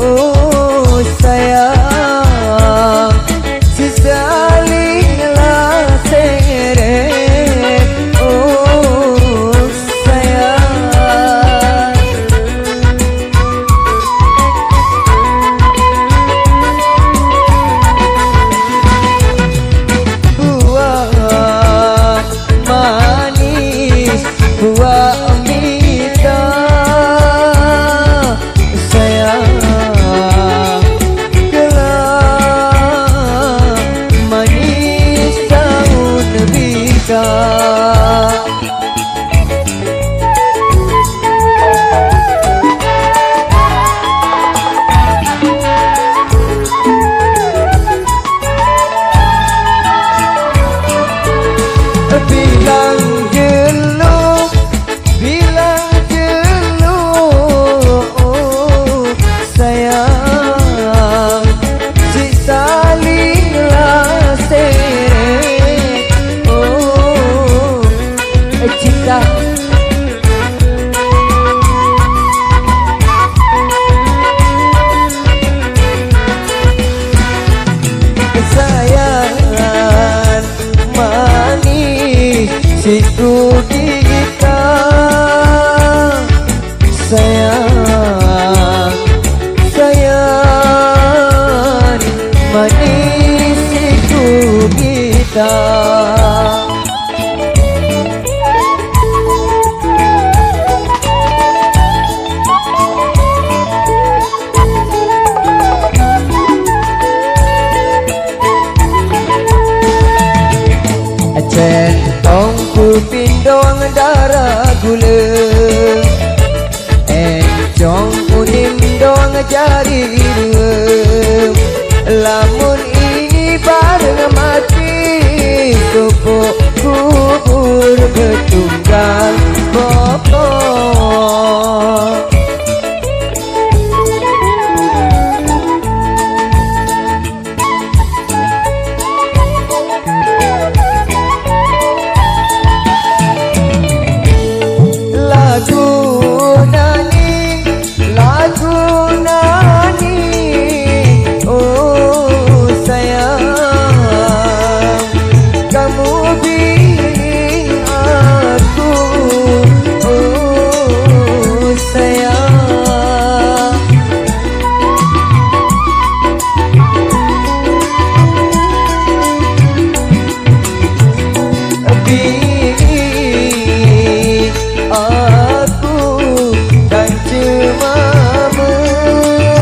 oh sayang, sesalinglah seret, oh sayang. Buah manis, buah mita, sayang, gelang manis daun bika. Bilang jeluh, oh, sayang, si salinglah seret, oh cinta. Sayang manis si kita, sayang, sayang manis si kita. Centong ku pindong darah gula, encong unim dong jari dua.